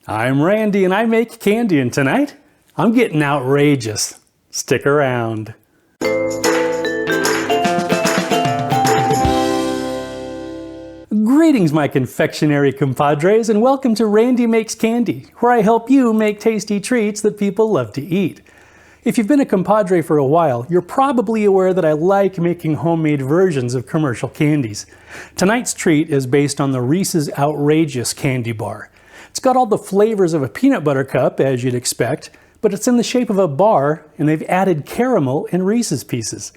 I'm Randy and I make candy, and tonight I'm getting outrageous. Stick around. Greetings, my confectionery compadres, and welcome to Randy Makes Candy, where I help you make tasty treats that people love to eat. If you've been a compadre for a while, you're probably aware that I like making homemade versions of commercial candies. Tonight's treat is based on the Reese's Outrageous candy bar. It's got all the flavors of a peanut butter cup, as you'd expect, but it's in the shape of a bar, and they've added caramel and Reese's Pieces.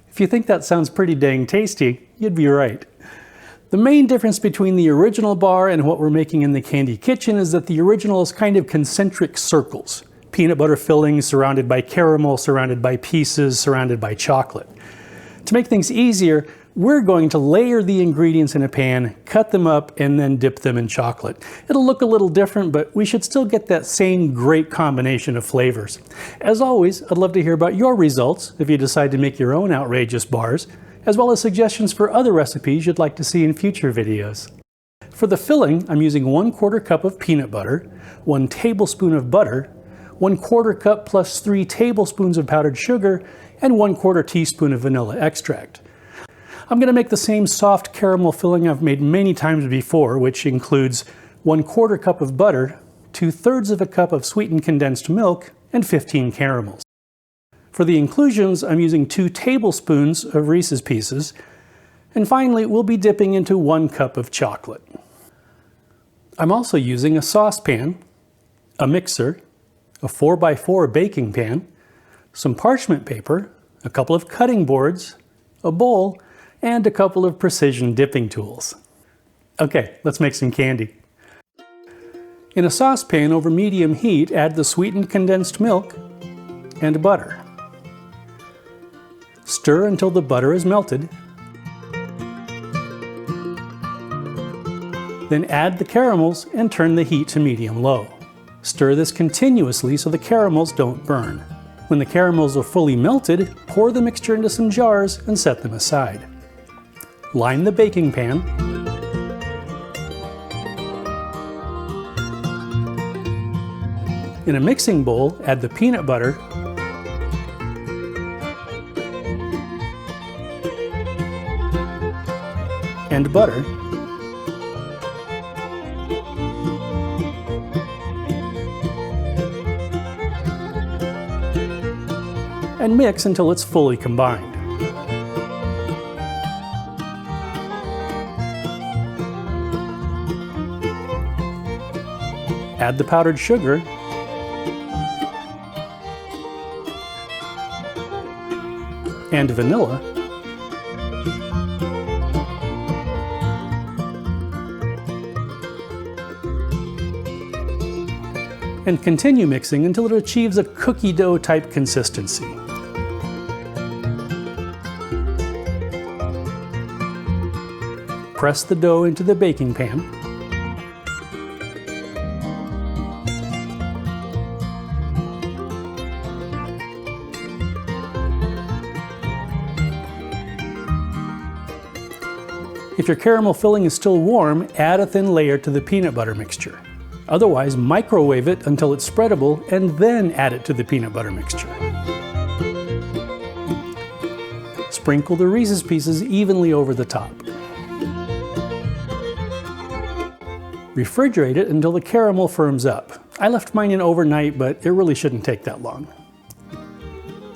If you think that sounds pretty dang tasty, you'd be right. The main difference between the original bar and what we're making in the candy kitchen is that the original is kind of concentric circles. Peanut butter filling surrounded by caramel, surrounded by pieces, surrounded by chocolate. To make things easier, we're going to layer the ingredients in a pan, cut them up, and then dip them in chocolate. It'll look a little different, but we should still get that same great combination of flavors. As always, I'd love to hear about your results if you decide to make your own outrageous bars, as well as suggestions for other recipes you'd like to see in future videos. For the filling, I'm using 1/4 cup of peanut butter, 1 tablespoon of butter, 1/4 cup plus 3 tablespoons of powdered sugar, and 1/4 teaspoon of vanilla extract. I'm going to make the same soft caramel filling I've made many times before, which includes 1/4 cup of butter, 2/3 of a cup of sweetened condensed milk, and 15 caramels. For the inclusions, I'm using 2 tablespoons of Reese's Pieces, and finally we'll be dipping into 1 cup of chocolate. I'm also using a saucepan, a mixer, a 4x4 baking pan, some parchment paper, a couple of cutting boards, a bowl, and a couple of precision dipping tools. Okay, let's make some candy. In a saucepan over medium heat, add the sweetened condensed milk and butter. Stir until the butter is melted. Then add the caramels and turn the heat to medium-low. Stir this continuously so the caramels don't burn. When the caramels are fully melted, pour the mixture into some jars and set them aside. Line the baking pan. In a mixing bowl, add the peanut butter, and butter, and mix until it's fully combined. Add the powdered sugar, and vanilla, and continue mixing until it achieves a cookie dough type consistency. Press the dough into the baking pan. If your caramel filling is still warm, add a thin layer to the peanut butter mixture. Otherwise, microwave it until it's spreadable and then add it to the peanut butter mixture. Sprinkle the Reese's Pieces evenly over the top. Refrigerate it until the caramel firms up. I left mine in overnight, but it really shouldn't take that long.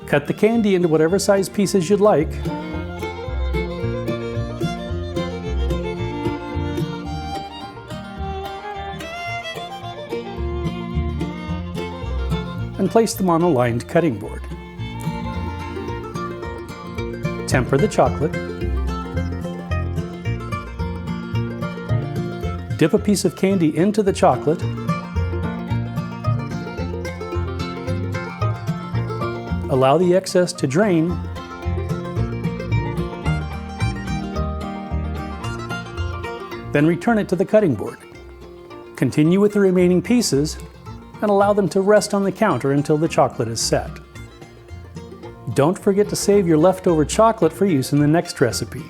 Cut the candy into whatever size pieces you'd like. And place them on a lined cutting board. Temper the chocolate. Dip a piece of candy into the chocolate. Allow the excess to drain. Then return it to the cutting board. Continue with the remaining pieces and allow them to rest on the counter until the chocolate is set. Don't forget to save your leftover chocolate for use in the next recipe.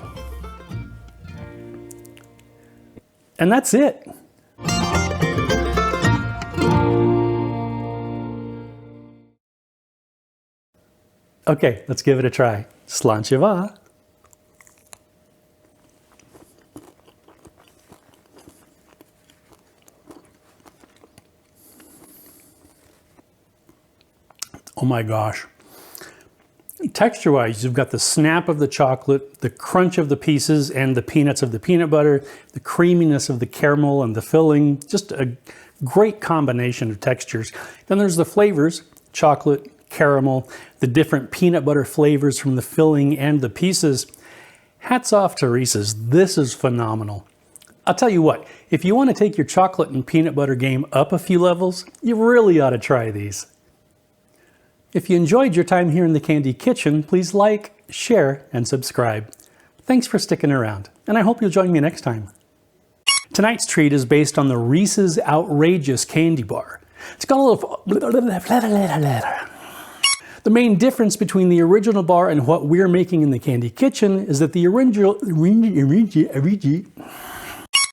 And that's it. Okay, let's give it a try. Sláinte. Oh my gosh. Texture-wise, you've got the snap of the chocolate, the crunch of the pieces, and the peanuts of the peanut butter, the creaminess of the caramel and the filling. Just a great combination of textures. Then there's the flavors, chocolate, caramel, the different peanut butter flavors from the filling and the pieces. Hats off to Reese's. This is phenomenal. I'll tell you what, if you want to take your chocolate and peanut butter game up a few levels, you really ought to try these. If you enjoyed your time here in the Candy Kitchen, please like, share, and subscribe. Thanks for sticking around, and I hope you'll join me next time. Tonight's treat is based on the Reese's Outrageous Candy Bar. It's got a little... The main difference between the original bar and what we're making in the Candy Kitchen is that the original...